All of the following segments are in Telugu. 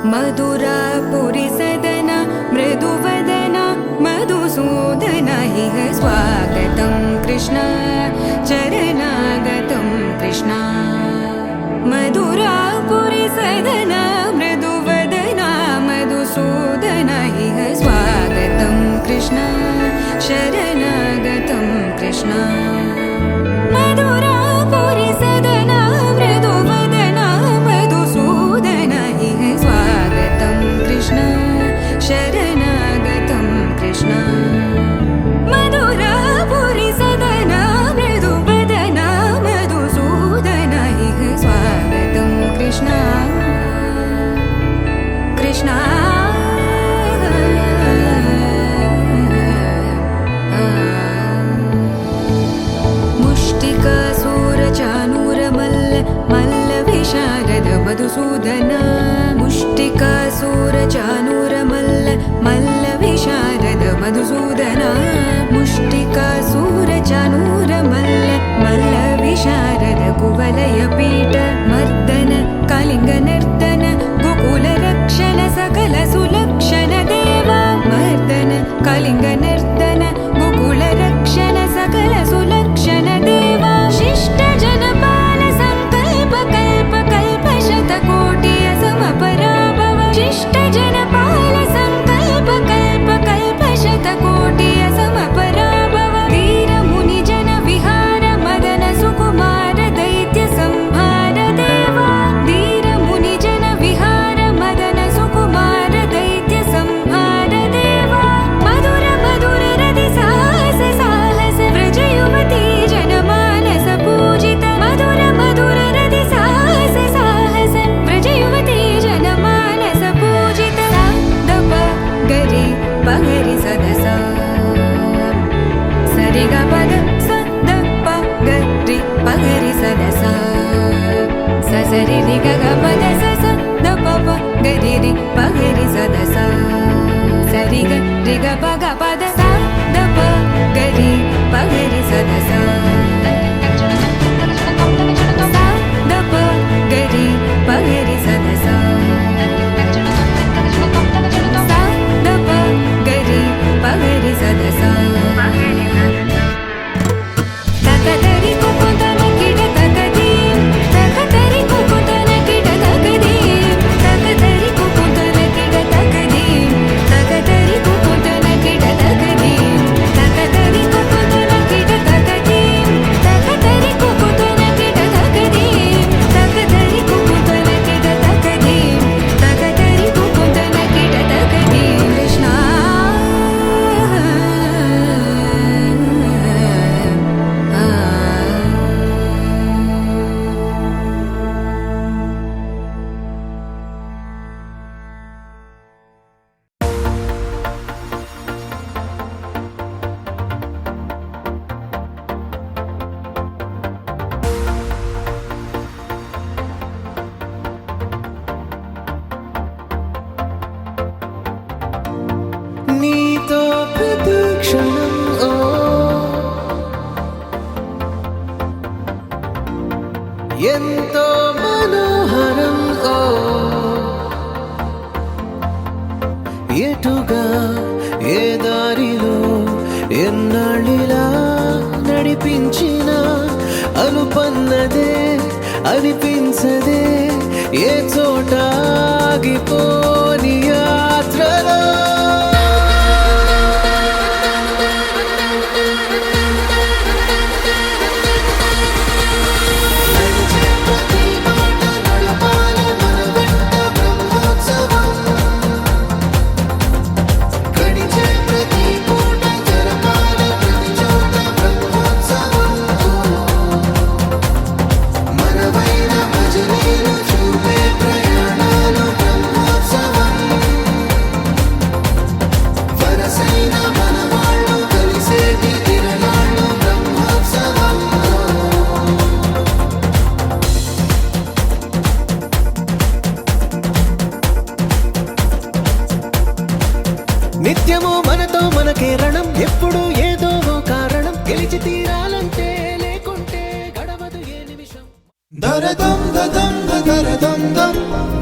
मधुरापुरी सदना मृदुवदना मधुसूदन इह स्वागतं कृष्ण चरणागतं कृष्ण मधुरापुरी सदना मृदुवदना मधुसूदन इह स्वागतं कृष्ण शरणागतं कृष्ण मधुरापुरी सदना मृदुवदना मधुसूदन इह स्वागतं कृष्ण शरणागतं कृष्ण मधुरापुरी सदना मृदुवदना मधुसूदन इह स्वागतं कृष्ण कृष्ण मधुसूदन मुष्टिकासुरचाणूरमल्ल मल्ल विशारद मधुसूदन मुष्टिकासुरचाणूरमल्ल मल्ल विशारद कुवलयपीठ मर्दन कलिङ्गनर्दन गोकुलरक्षण सकल सुलक्षण देवा मर्दन कलिङ्गनर्दन गोकुलरक्षण सकल सुलक्षण देवा शिष्ट जनपाल संकल्प कल्प कल्प शतकोटि असमपराभव शिष्ट जनपाल संकल्प कल्प कल्प शतकोटि असमपराभव वीर मुनि जन विहार मदन सुकुमार दैत्य संहार देवा वीर मुनि जन विहार मदन सुकुमार दैत्य संहार देवा मधुर मधुर रति साहस साहस व्रज युवती जनमानस पूजित मधुर मधुर रति साहस साहस व्रज युवती जनमानस पूजित दप गरि पगरि सदस सरि ग पद स द प गरि पगरि सदस स सरि रि ग ग पद स स द प प गरि रि पगरि सदस सरि ग रि ग प ग पद स द प गरि पगरि सदस द प गरि पगरि सदस द प गरि पगरि सदस तकदरि कुकुतन किड तकदीं तकदरि कुकुतन किड तकदीं तकदरि कुकुतन किड तकदीं तकदरि कुकुतन किड तकदीं तकदरि कुकुतन किड तकदीं तकदरि कुकुतन किड तकदीं तकदरि कुकुतन किड तकदीं तकदरि कुकुतन किड तकदीं कृष्ण నీతో ప్రతి క్షణం ఓ ఎంతో మనోహరం ఓ ఎటుగా ఏ దారిలో ఎన్నాళ్ళిలా నడిపించిన అనుపన్నదే అనిపించదే ఏ చోట ఆగిపోని యాత్రలో నిత్యము మనతో మనకే రణం ఎప్పుడు ఏదో ఓ కారణం గెలిచి తీరాలంటే లేకుంటే గడవదు ఏ నిమిషం దరదం దదం దరదం దం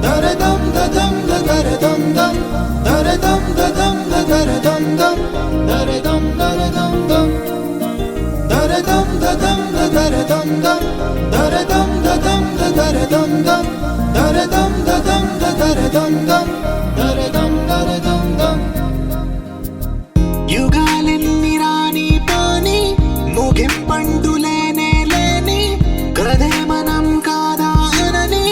దరదం దదం దర దరదం దదం దరదం దం దరదం దదం దరదం దం దరదం దదం దరదం దం దరదం దరదం దం యుగాలెన్ని రాని పాని ముగింపండు లేనే లేని కదే మనం కాదా అనని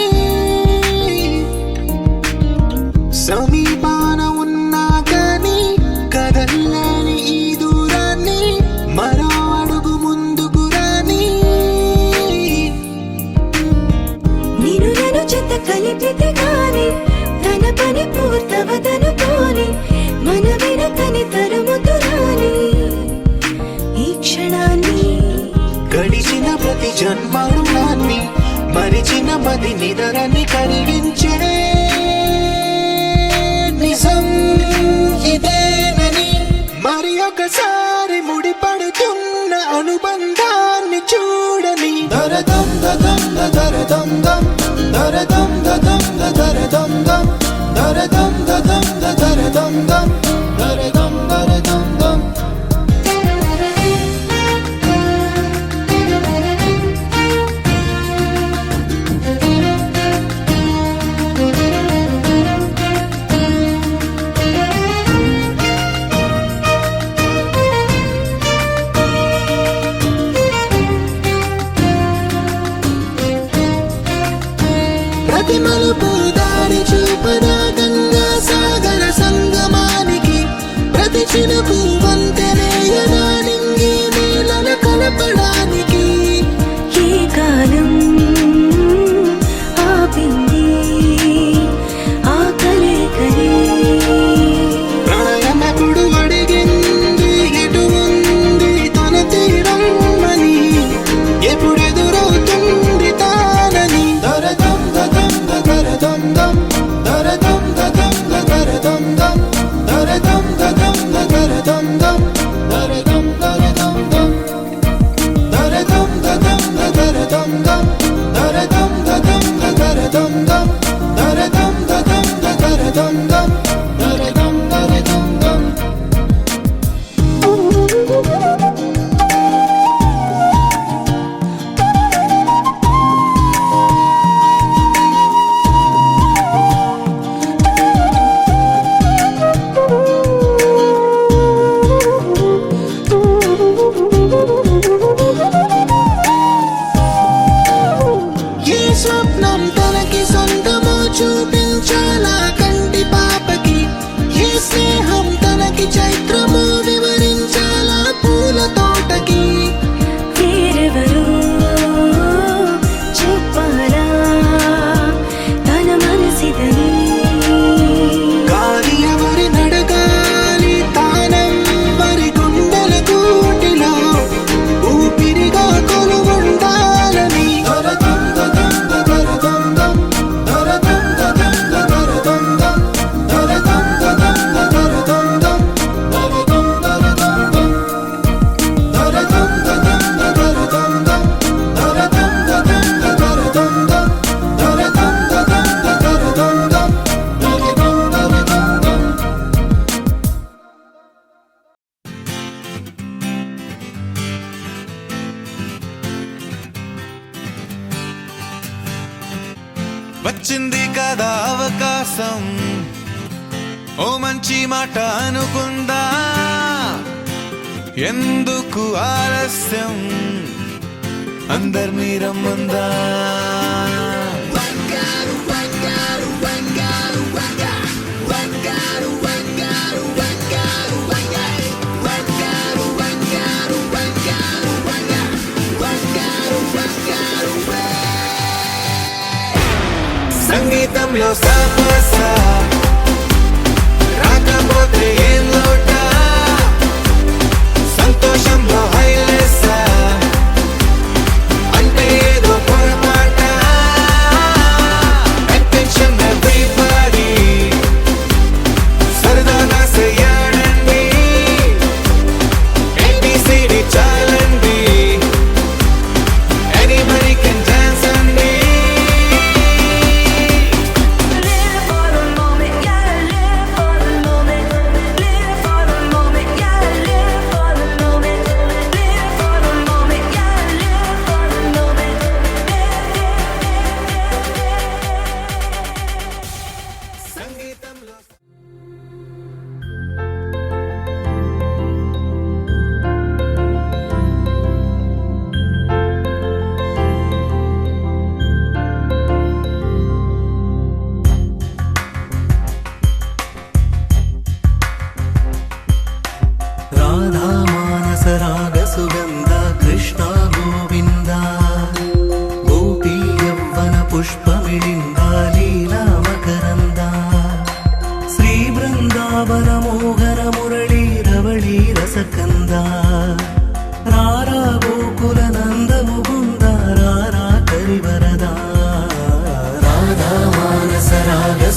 సమీపాన ఉన్నా కానీ కదల్లేని ఈ దూరాన్ని మరో అడుగు ముందుకు రాని నిన్ను నన్ను చెత్త కలిపితే గాని తన పని పూర్తవదను పోని మన వెనకని తరుముతురాని ఈ క్షణాన్ని గడిచిన ప్రతి జన్మరుణాన్ని మరిచిన మది నిదరని కలిగించే నిజం ఇదేనని మరి ఒకసారి ముడిపడుతున్న అనుబంధాన్ని చూడని దరదం దదం దరదం దం దరదం దదం దరదం దం దరదం దదం దరదం దం దరదం దరదం దం ప్రతి మలుపు దారి చూపదా గంగా సాగర సంగమానికి ప్రతి చినుకు వంతెనేయనా నింగి నీళ్ళను కలపడానికి ఈ కాలం ఆపింది ఆ కలే ప్రళయమప్పుడు అడిగింది ఎటు ఉంది తన తీరం అని ఎప్పుడెదురవుతుంది తానని దరదం దదం దరదం దం దరదం దదం దరదం దం దరదం దదం దరదం దం దరదం దరదం దం దరదం దదం దరదం దం దరదం దదం దరదం దం దరదం దదం దరదం దం దరదం దరదం దం ఏ స్వప్నం తనకి సొంతమో చూపించాలా కంటి పాపకి ఏ స్నేహం తనకి చైత్రమో వివరించాలా పూల తోటకి వేరెవరో చెప్పాలా తన మనసిదని గాలి ఎవరి నడగాలి తానం మరి గుండెల కూటిలో ఊపిరిగా కొలువుండాలని దరదం దదం దరదం దం దరదం దదం దరదం దం దరదం దదం దరదం దం దరదం దరదం దం దరదం దదం దరదం దం దరదం దదం దరదం దం దరదం దదం దరదం దం దరదం దరదం దం వచ్చింది కదా అవకాశం ఓ మంచి మాట అనుకుందా ఎందుకు ఆలస్యం అందరినీ రమ్మందా సంగీతంలో సాపస రాకపోతే ఏం లోట సంతోషంలో హైలెస్స అంటే ఏదో పొరపాట attention everybody సరదాగా చేయాలండి ABCD చాలండి anybody can dance అండి Live for the moment, yeah, live for the moment.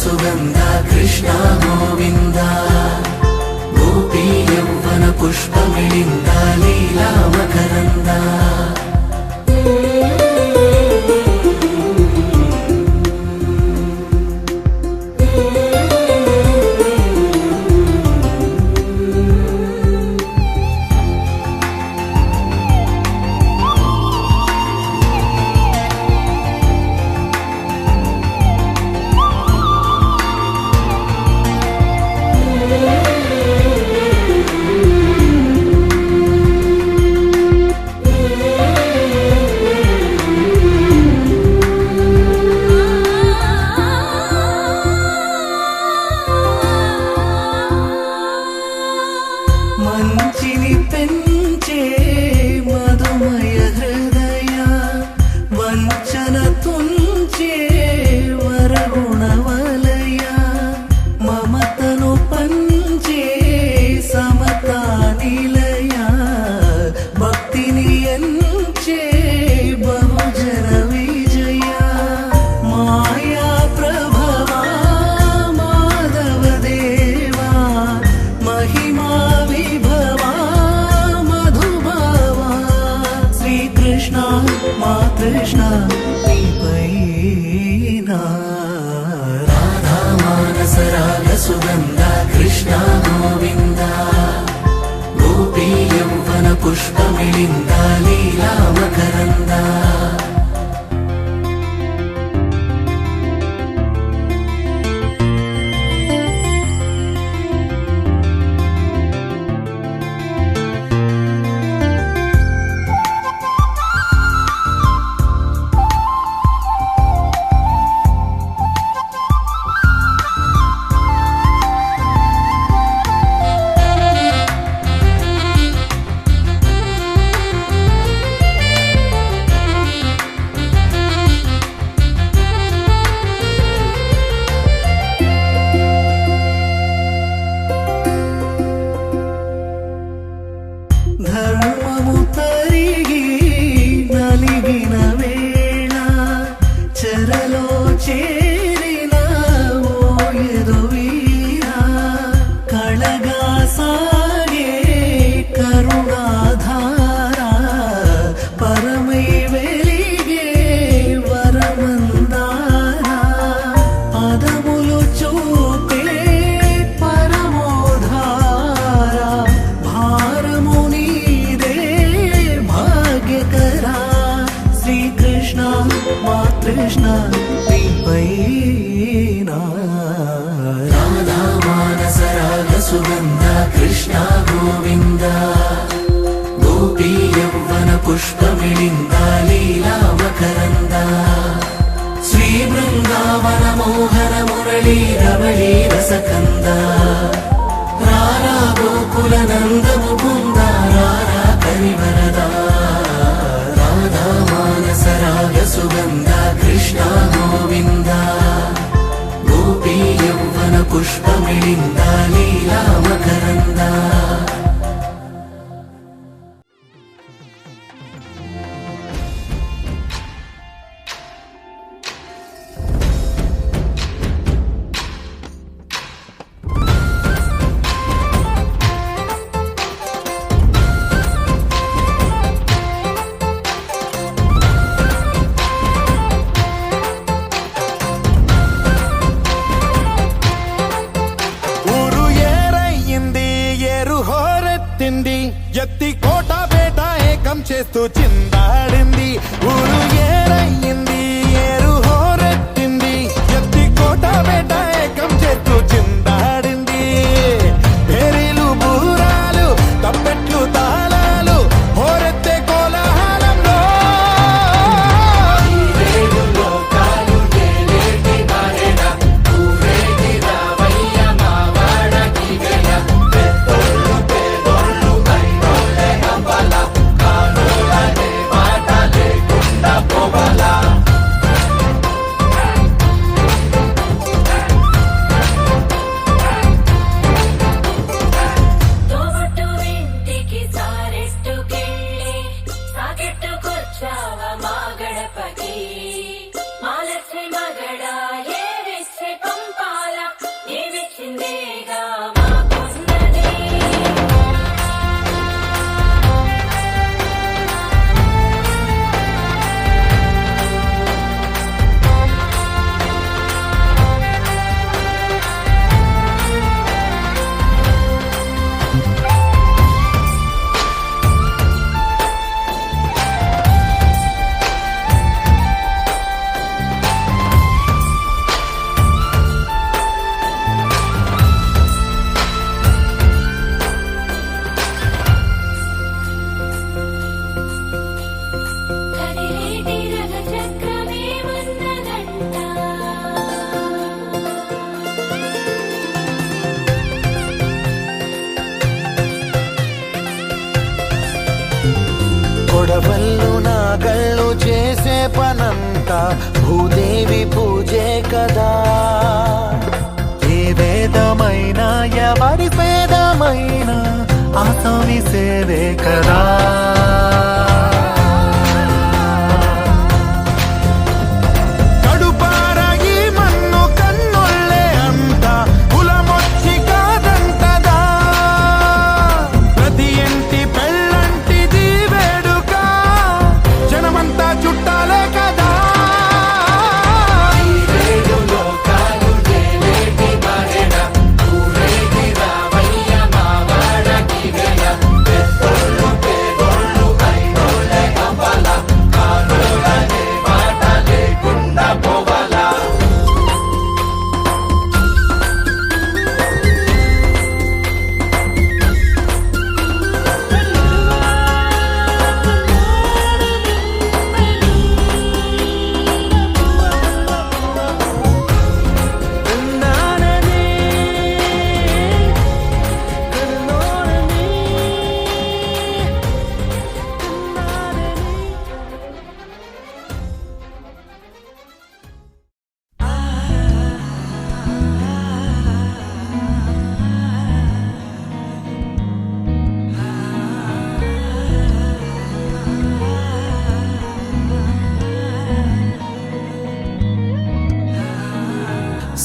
సుగంధ కృష్ణ గోవింద గోపీ యౌవన పుష్పమిళింద లీలా మకరంద మంచిని పెంచే మధుమయ హృదయ వంచన తుంచే వరగుణ వలయ మమతను పంచే సమతా నిలయ భక్తిని ఎంచే బహుజన విజయ మాయా ప్రభవా మాధవ దేవా మహిమా విభవా మధుభావా శ్రీకృష్ణ మా కృష్ణ నీపైనా రాధా మానస రాగ సుగంధ కృష్ణ గోవింద గోపీ యౌవన పుష్పమిళింద లీలా మకరంద ధర్మము తరిగి నలిగిన వేళ చెరలో చేరిన ఓయదు వీరా కళగా సాగే కరుణాధారా పరమై వెలిగే వరమందారా పదములు చూపే పరమోధారా భారము నీదే భాగ్యకరా శ్రీకృష్ణ మా కృష్ణ నీపైనా రాధా మానస రాగ సుగంధ కృష్ణ గోవింద గోపీ యౌవన పుష్పమిళింద లీలా మకరంద శ్రీ బృందావన మోహన మురళీ రమళీ రసకంద రారా గోకుల నందము బృంద రారా కరివరదా రాధా మానస రాగ సుగంధ కృష్ణ గోవింద గోపీ యౌవన పుష్పమిళింద లీలా మకరంద ఊరు ఏరయ్యింది ఏరు హోరెత్తింది ఎత్తి కోట బేట ఏకం చేస్తూ చిందాడింది ఊరు ఏరయ్యింది ఏరు హోరెత్తింది ఎత్తి కోట బేట ఏకం చేస్తూ చిందాడింది పేరీలు బూరాలు తప్పెట్లు తాళాలు హోరెత్తే కోలాహలంలో చేసే పనంతా భూదేవి పూజే కదా. ఏ వేదమైనా ఎవరి వేదమైనా ఆసామి సేవే కదా.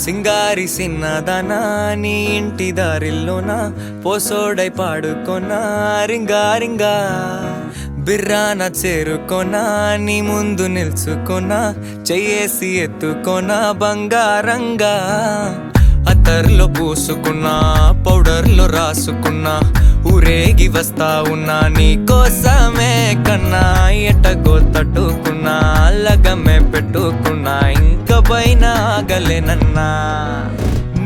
సింగారి సిన్నదనా నీ ఇంటి దారిల్లోన పోసోడై పాడుకొనా రింగా రింగా బిర్రాన చేరుకొనా నీ ముందు నిల్చుకొనా చెయ్యేసి ఎత్తుకొనా బంగారంగా. అత్తర్లో పూసుకున్నా పౌడర్లో రాసుకున్నా ఊరేగి వస్తా ఉన్నా నీ కోసమే కన్నా. ఎట్టగో తట్టుకున్నా లగమే పెట్టుకున్నా ఇంక పైన ఆగలేనన్నా.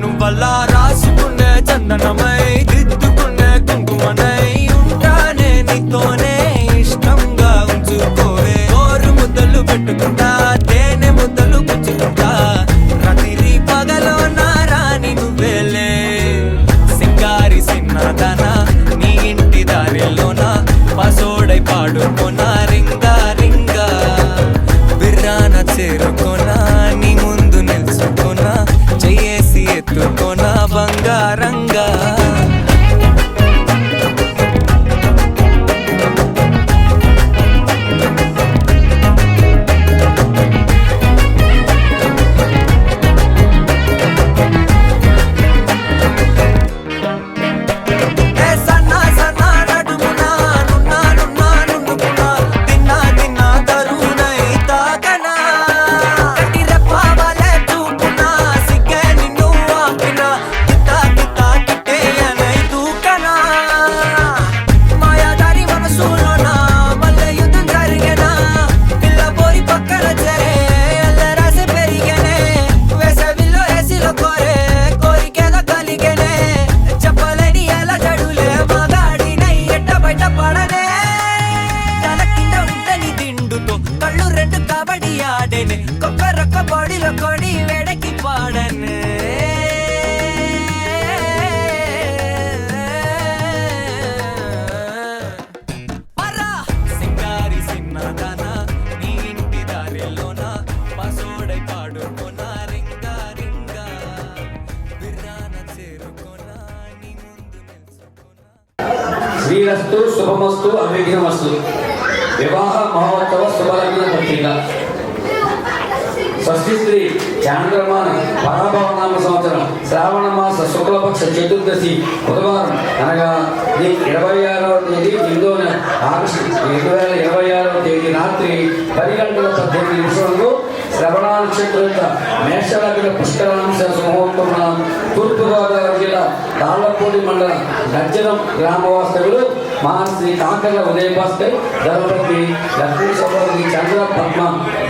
నువ్వలా రాసుకునే చందనమై దిద్దుకునే కుంకుమనై ఉంటానే నీతోనే ఇష్టంగా ఉంచుకోవే. కోరు ముద్దలు పెట్టుకుంటా తేనె ముద్దలు పుచ్చుకుంటా రాత్రి పగలో నా రాణి నువ్వేలే. సింగారి సిన్నదనా నీ ఇంటి దారిలోన పసోడై పాడుకోనా రింగా రింగా బిర్రాన చేరుకోనా నీ ముందు నిల్చుకోనా చెయ్యేసి ఎత్తుకోనా బంగారంగా. బాడీలో కొడి వెడకి పాడనే. సింగారి సిన్నదనా నీ ఇంటి దారిలోన పసోడై పాడుకోనా రింగా రింగా బిర్రాన చేరుకోనా నీ ముందు నిల్చుకోనా. శ్రీరస్తు శుభమస్తు అవిఘ్నమస్తు. వివాహ మహోత్సవ శుభలగ్న పత్రిక. షష్ఠీ స్త్రీ చాంద్రమాన పరాభవనామ సంవత్సరం శ్రావణ మాస శుక్లపక్ష చతుర్దశి బుధవారం అనగా 26వ తేదీ 8వ ఆగస్టు 2026వ తేదీ రాత్రి 10 గంటల 18 నిమిషాలకు శ్రవణ నక్షత్ర మేషలగ్న పుష్కరాంశ ముహూర్తం తూర్పుగోదావరి జిల్లా తాళ్లపూడి మండల గజ్జనం గ్రామవాస్తవులు మహాశ్రీ కాకర్ల ఉదయభాస్కర్ ధర్మపతి లక్ష్మీ సౌభావతి చంద్ర పద్మ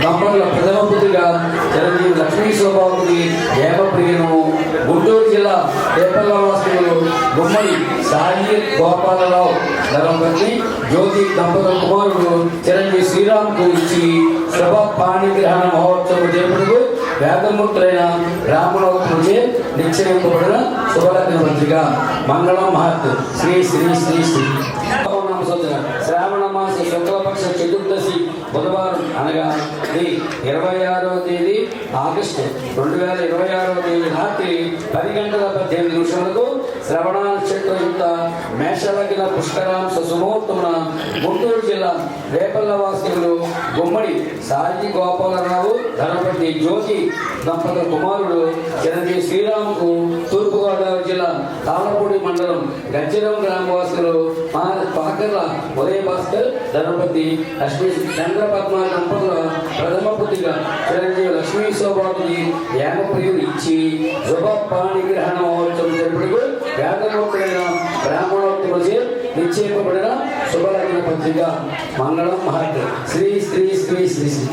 దంపతుల ప్రథమ పుత్రిగా చిరంజీవి లక్ష్మీ సౌభావతి దేవప్రియను గుంటూరు జిల్లా రేపల్ల వాస్తవులు గుమ్మడి సాయి గోపాలరావు ధర్మపతి జ్యోతి దంపతుల కుమారుడు చిరంజీవి శ్రీరామ్కు ఇచ్చి శుభ పాణిగ్రహణ మహోత్సవం జరుపుటకు వేదమూర్తులైన రామనవముచే నిశ్చయింపబడిన శుభలగ్న పత్రిక. మంగళం మహత్ శ్రీ శ్రీ శ్రీ శ్రీ శ్రావణ మాస శుక్లపక్ష చతుర్దశి బుధవారం అనగా ఈ 26వ తేదీ ఆగస్టు 2026వ తేదీ రాత్రి 10:18 శ్రవణ నక్షత్రయుక్త మేషలగ్న పుష్కరాంశ సుముహూర్తమున గుంటూరు జిల్లా రేపల్ల వాస్తవులు గుమ్మడి సాయి గోపాలరావు ధనపతి జ్యోతి దంపతుల కుమారుడు చిరంజీవి శ్రీరాముకు తూర్పుగోదావరి జిల్లా తాళపూడి మండలం గజ్జరం గ్రామవాసులు పాకర్ల ఉదయ భాస్కర్ ధనపతి లక్ష్మీ చంద్రపద్మ దంపతుల ప్రథమ పుత్రిక చిరంజీవి లక్ష్మీ శోభావతి యాగప్రియుడు ఇచ్చి శుభ పాణిగ్రహణ మహోత్సవం జరుపుటకు వేదమూర్తులైన బ్రాహ్మణోత్తములచే నిశ్చయింపబడిన శుభలగ్న పత్రిక మంగళం మహత్ శ్రీ శ్రీ శ్రీ శ్రీ శ్రీ.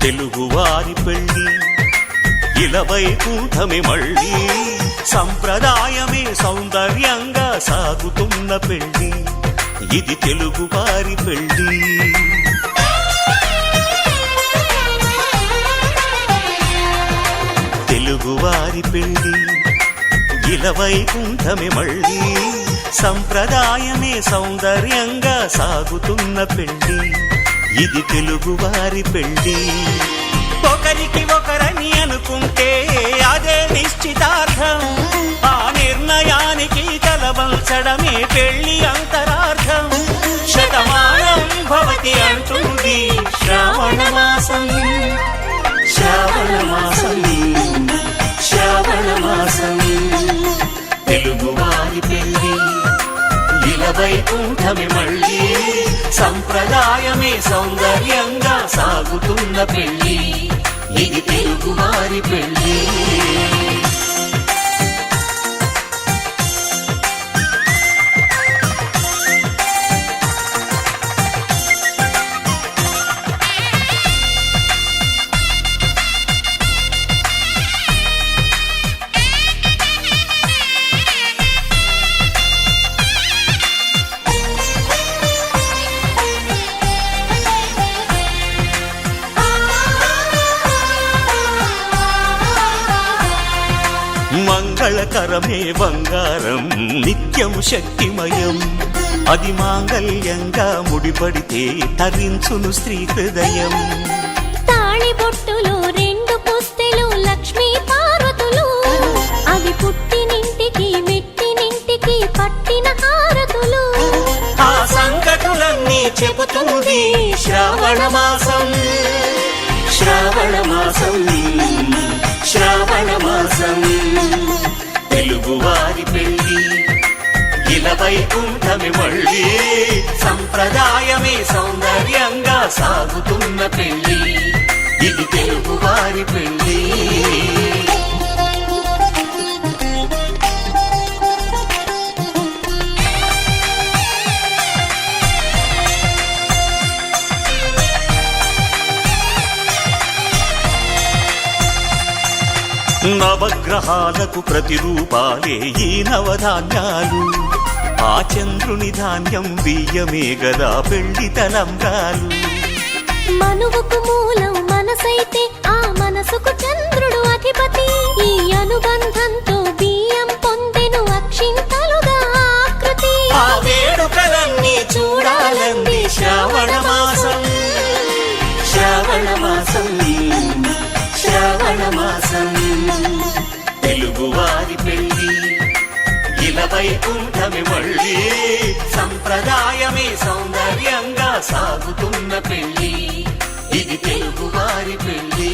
తెలుగువారి పెళ్ళి ఇలవైకుంఠమే మళ్ళీ సంప్రదాయమే సౌందర్యంగా సాగుతున్న పెళ్ళి ఇది తెలుగువారి పెళ్ళి. తెలుగువారి పెళ్ళి ఇలవైకుంఠమే మళ్ళీ సంప్రదాయమే సౌందర్యంగా సాగుతున్న పెళ్ళి ఇది తెలుగువారి పెళ్ళి. ఒకరికి ఒకరని అనుకుంటే అదే నిశ్చితార్థం, ఆ నిర్ణయానికి తలవంచడమే పెళ్లి అంతరార్థం. శతమానం భవతి అంటుంది శ్రావణ మాసం, శ్రావణ మాసం, శ్రావణ మాసం. తెలుగువారి పెళ్ళి ఇలవైకుంఠమే మళ్ళీ సంప్రదాయమే సౌందర్యంగా సాగుతున్న పెళ్ళి ఇది తెలుగువారి పెళ్ళి. మంగళకరమే బంగారం నిత్యం శక్తిమయం, అది మాంగళ్యంగా ముడిపడితే తరించును స్త్రీ హృదయం. తాళిబొట్టులు రెండు పుస్తెలు లక్ష్మీ పార్వతులు, అవి పుట్టినింటికి మెట్టినింటికి పట్టిన హారతులు. ఆ సంకటులన్నీ చెబుతుంది శ్రావణ మాసం, శ్రావణ మాసం, శ్రావణ మాసం. తెలుగువారి పెళ్ళి ఇలవైకుంఠమే మళ్ళీ సంప్రదాయమే సౌందర్యంగా సాగుతున్న పెళ్ళి ఇది తెలుగువారి పెళ్ళి. నవగ్రహాలకు ప్రతిరూపాలే ఈ నవధాన్యాలు, ఆ చంద్రుని ధాన్యం బియ్యమే గదా పెళ్లి తలంబ్రాలు. మనువుకు మూలం మనసైతే ఆ మనసుకు చంద్రుడు అధిపతి, ఈ అనుబంధంతో బియ్యం పొందెను అక్షింతలుగా ఆకృతి. ఆ వేడుకలన్నీ చూడాలంది శ్రావణ మాసం, శ్రావణ మాసం, శ్రావణ మాసం. తెలుగువారి పెళ్ళి ఇలవైకుంఠమే మళ్ళీ సంప్రదాయమే సౌందర్యంగా సాగుతున్న పెళ్ళి ఇది తెలుగువారి పెళ్ళి.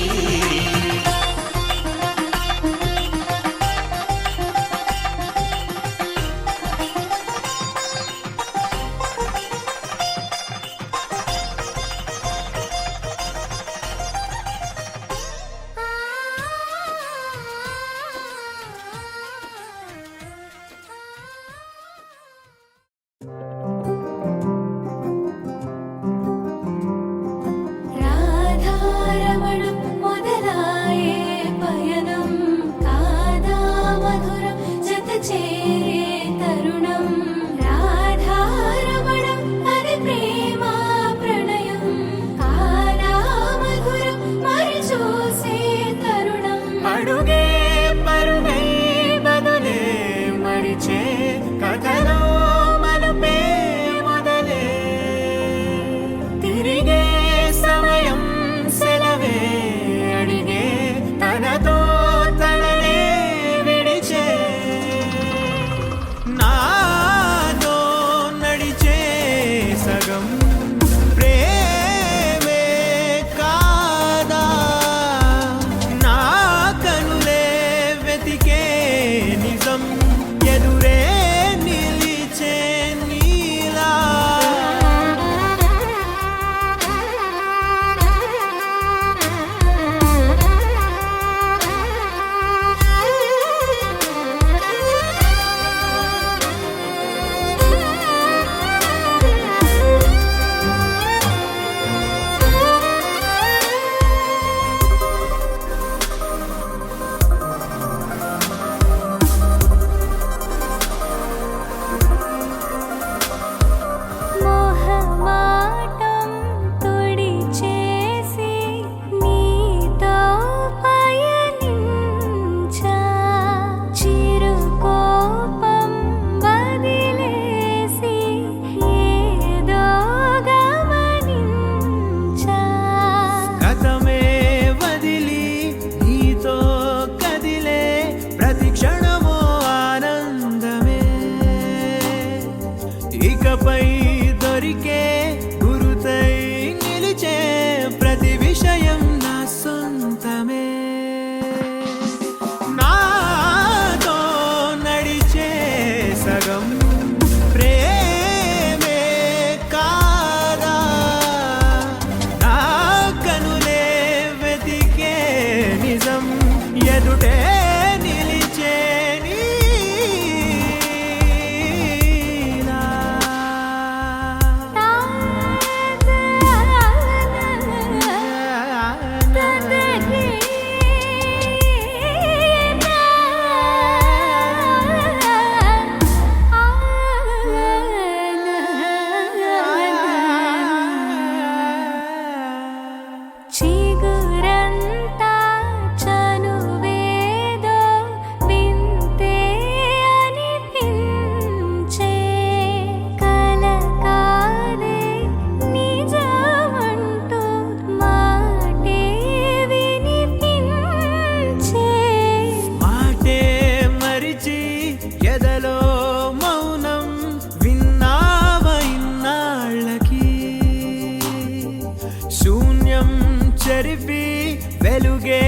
వెలుగే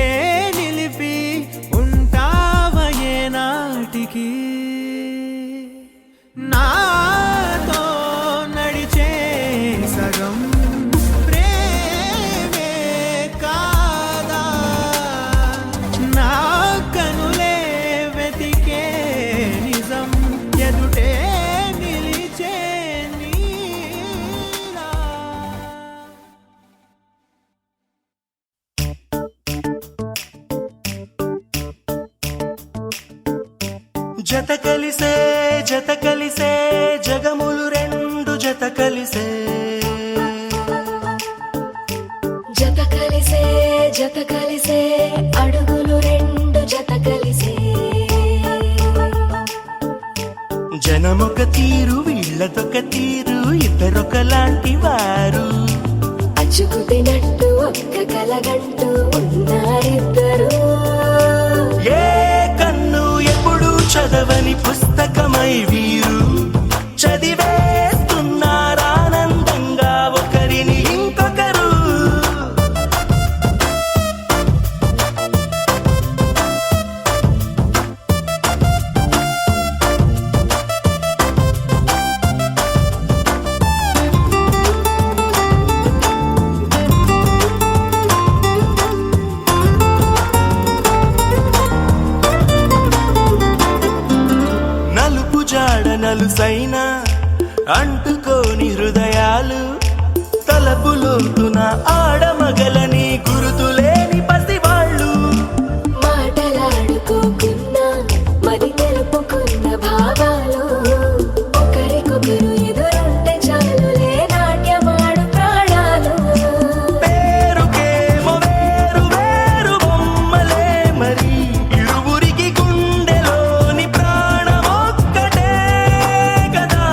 నిలిపి ఉంటావయే నాటికి నాతో నడిచే సగం ప్రేమే కాదా నా కనులే వెతికే నిజం ఎదుటే నిలిచే నీలా జత కలిసే జగములు రెండు జత కలిసే జత కలిసే అడుగులు రెండు జత కలిసే జనమొక తీరు వీళ్ళదొక తీరు ఇద్దరొకలాంటి వారు అచ్చుకుతినట్టు ఒక్క కలగంటూ ఉన్నారిద్దరు ఏ కన్ను ఎప్పుడు చదవని పుస్తకమై వీరు చదివేస్తున్నారానందంగా ఒకరిని ఇంకొకరు నలుపు జాడ నలుసైనా అంటుకోని హృదయాలు తలపులోతున ఆడమగలని గురుతులేని పసివాళ్ళు మాటలాడుకోకున్నా మరి తెలుపుకున్న భావాలు ఒకరికొకరు ఎదురుంటే చాలులే నాట్యమాడు ప్రాణాలు పేరుకేమో వేరు వేరు బొమ్మలే మరి ఇరువురికి గుండెలోని ప్రాణమొక్కటే కదా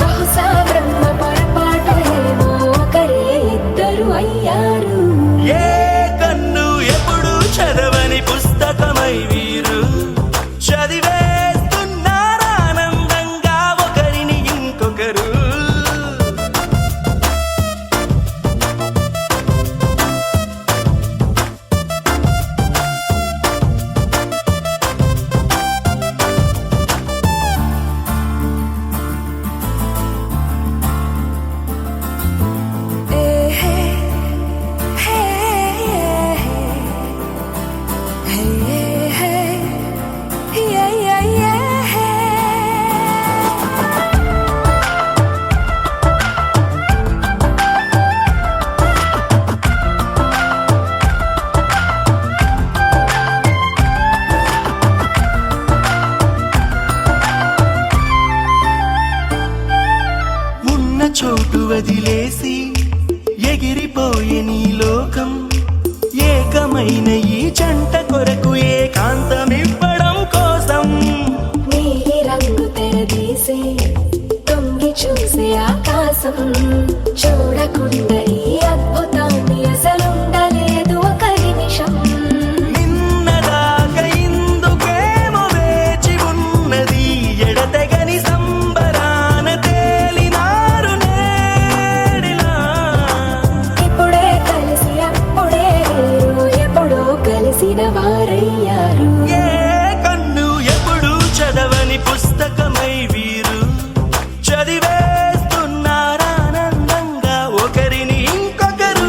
బహుశా బ్రహ్మ పొరపాటు ఏమో ఒకరే ఇద్దరు అయ్యారు ఏ కన్ను ఎప్పుడు చదవని పుస్తకమై వీరు చదివేస్తున్నారానందంగా ఒకరిని ఇంకొకరు ఉన్న చోటు వదిలేసి ఎగిరిపోయే నీ లోకం ఏకమైన ఈ జంట కొరకు ఏకాంతమివ్వడం కోసం నీలి రంగు తెరదీసే తొంగి చూసే ఆకాశం చూడకుండా ఈ అద్భుతాన్ని అసలుండలేదు ఒక నిమిషం నిన్నదాకా ఇందుకేమో వేచి ఉన్నది ఎడతెగని సంబరాన తేలినారు నేడిలా ఇప్పుడే కలిసి అప్పుడే వేరు ఎప్పుడో కలిసిన వారయ్యారు ఏ కన్ను ఎప్పుడు చదవని పుస్తకమై వీరు చదివేస్తున్నారానందంగా ఒకరిని ఇంకొకరు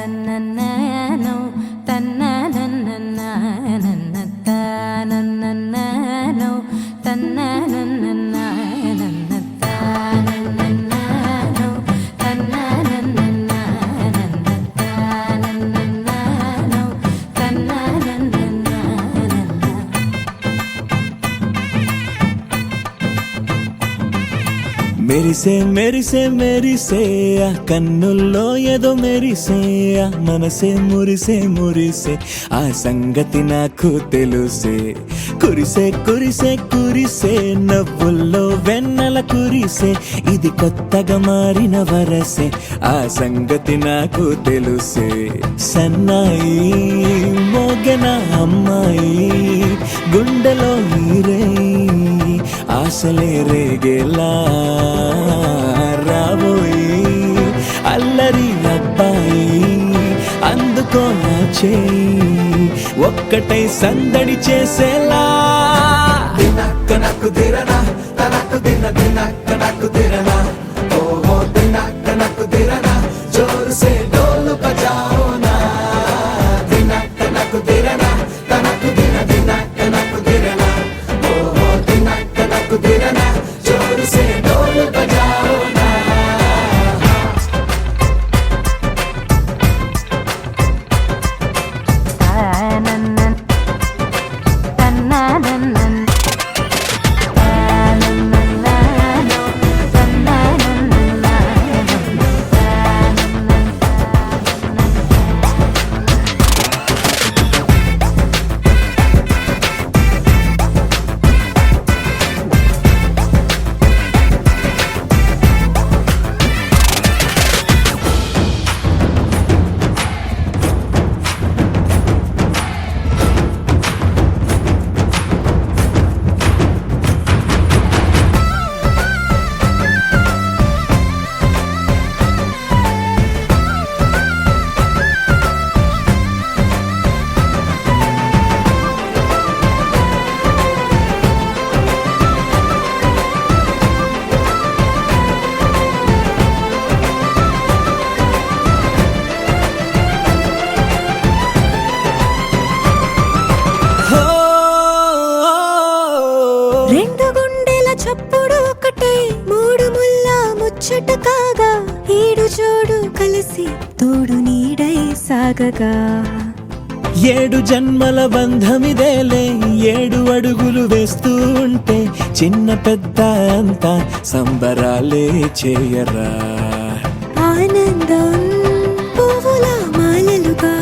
తానన్నన్ననో, తన్ననన్నన్ననన్న, తానన్నన్ననో, తన్ననన్ననన్న, తానన్నన్ననో, తన్ననన్ననన్న, తానన్నన్ననో, తన్ననన్ననన్న. మెరిసే మెరిసే మెరిసే ఆ కన్నుల్లో ఏదో మెరిసే ఆ మనసే మురిసే మురిసే ఆ సంగతి నాకు తెలుసే కురిసే కురిసే కురి మురిసే నవ్వుల్లో వెన్నెల కురిసే ఇది కొత్తగా మారిన వరసే ఆ సంగతి నాకు తెలుసే సన్నాయి మోగన అమ్మాయి గుండెలో నీరే ఆశలే రేగేలా రాబోయి అల్లరి అబ్బాయి అందుకో నా చేయి ఒక్కటై సందడి చేసేలా దినక్క నక్కు దిరనా తనకు దిన దినక్క నక్కు దిరనా ఓహో దినక్క నక్కు దిరనా జోరు సే డోలు బజాओ నా దినక్క నక్కు దిరనా తనకు దిన దినక్క నక్కు దిరనా ఓహో దినక్క నక్కు దిరనా జోరు సే డోలు బజాओ నా రెండు గుండెల చప్పుడు ఒకటే మూడు ముల్ల ముచ్చట కాగా ఏడు జోడు కలిసి తోడు నీడై సాగగా ఏడు జన్మల బంధమిదేలే ఏడు అడుగులు వేస్తూ ఉంటే చిన్న పెద్ద అంతా సంబరాలే చేయరా ఆనందం పువ్వుల మాలలుగా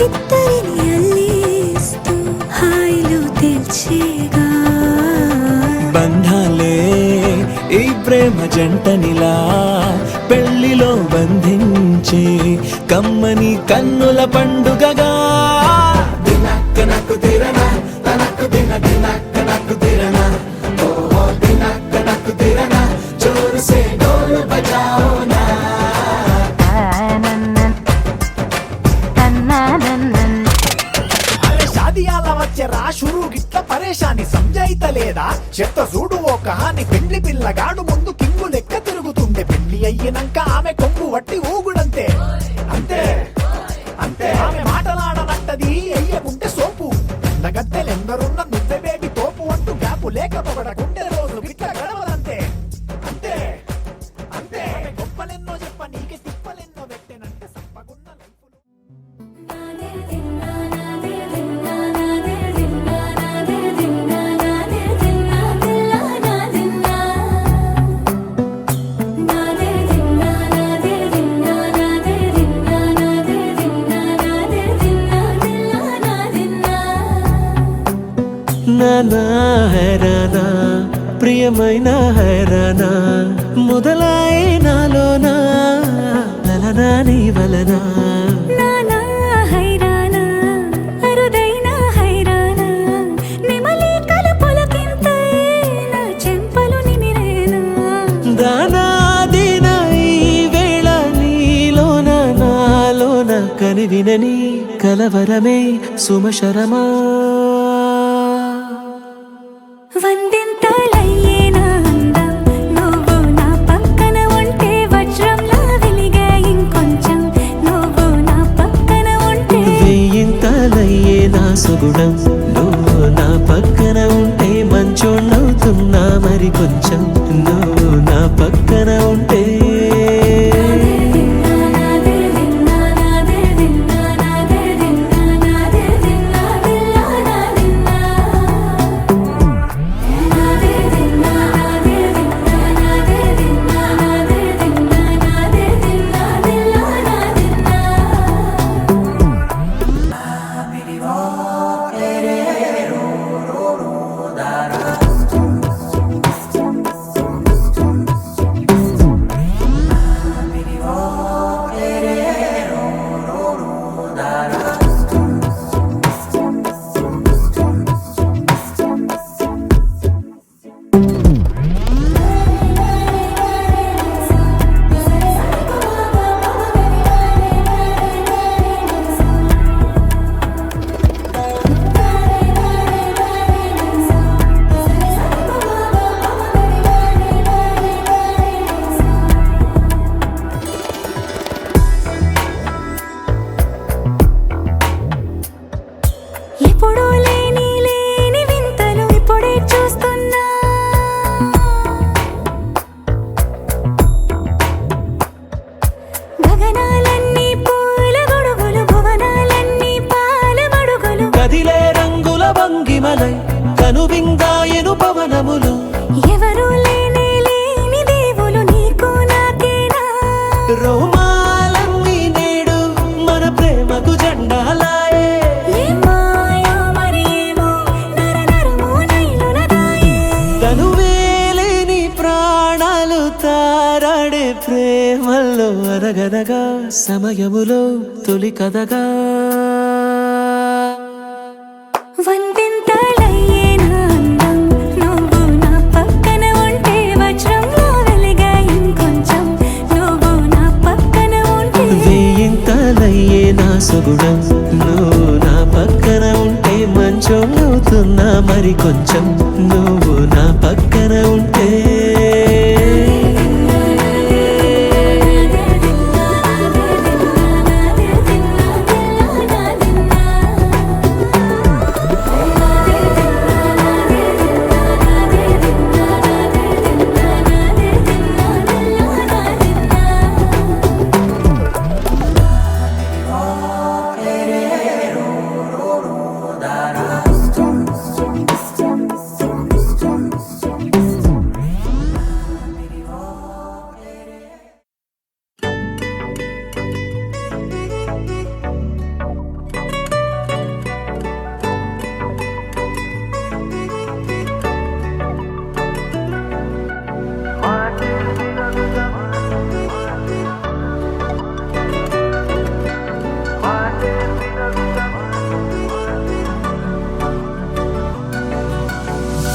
ఇద్దరిని అల్లేస్తూ హాయిలో తెల్చేగా బంధాలే ఈ ప్రేమ జంటనిలా పెళ్లిలో బంధించి కమ్మని కన్నుల పండుగగా దినక్క నక్కు దిరనా తనకు దిన దినక్క నక్కు దిరనా ఓహో దినక్క నక్కు దిరనా జోరు సే డోలు బజాओ నా అరే షాదియాల వచ్చెరా షురూ గిట్ల పరేషాని సంజాయితలేదా చెత్త చూడు ఓ కహాని పెండ్లి పిల్లగాడు ముందు కింగు లెక్క తిరుగుతుండే పెళ్లి అయ్యినంక ఆమె కొంగు వట్టి ఊగుడంతే అంతే అంతే ఆమె మాటలాడనంటది అయ్యకుంటే సోపు నగత్తెలెందరున్న నువ్వే బేబీ తోపు అంటూ గ్యాపు లేకపోవడకుంటే రోజు గిట్ల గడవదంతే అంతే అంతే ఆమె గొప్పలెన్నో చెప్ప నీకే తిప్పలెన్నో పెట్టెనంటే సంపగున్న లైఫ్ నానా హైరానా ప్రియమైన హైరానా మొదలాయి నాలోనా లలనా నీ వలనా నానా హైరానా అరుదైన హైరానా నిమలి కలుపులకింతై నా చెంపలు నిమిరేనా దానాదిన ఈ వేళ నీలోన నాలోన కనివినని కలవరమే సుమశరమా వందింతలయ్యేనా అందం నువ్వు నా పక్కన ఉంటే వజ్రంలా వెలిగే ఇంకొంచెం నువ్వు నా పక్కన ఉంటే వెయ్యింతలయ్యే నా సుగుణం నువ్వు నా పక్కన ఉంటే మంచోళ్ళవుతున్నా మరి కొంచెం నువ్వు నా పక్కన ఉంటే పెను పవనములు ఎవరు లేని దేవులు నీకు నాకేనా రోమాలన్నీ నేడు మన ప్రేమకు జెండాలాయే ఏ మాయో మరేమో నరనరమో నైలునదాయే తనువేలేని ప్రాణాలు తారాడే ప్రేమల్లో అనగనగా సమయములో తొలి కథగా వందెంతలయ్యేనా అందం నువ్వు నా పక్కన ఉంటే వజ్రంలో వెలిగే ఇంకొంచెం నువ్వు నా పక్కన ఉంటే వేయింతలయ్యే నా సుగుణం నువ్వు నా పక్కన ఉంటే మంచోళ్ళవుతున్నా మరి కొంచెం నువ్వు నా పక్కన ఉంటే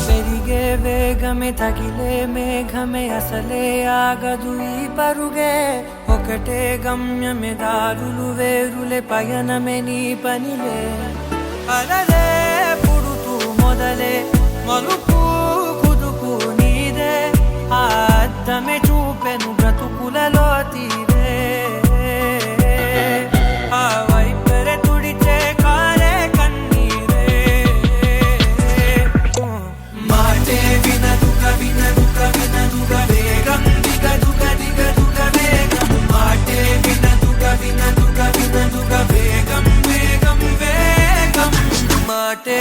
పెరిగే వేగమే తగిలే మేఘమే అసలే ఆగదు ఈ పరుగే ఒకటే గమ్యమే దారులు వేరులే పయనమే నీ పనిలే అలలే పుడుతూ మొదలే మలుపు కుదుపు నీదే ఆ అద్దమే చూపెను బ్రతుకులలో తీరే ఆ వైపరే తుడిచే కారే కన్నీరే మాటే వినదుగ వినదుగ వినదుగ వేగం దిగదుగ దిగదుగ వేగం మాటే వినదుగ వినదుగ వినదుగ వేగం వేగం వేగం మాటే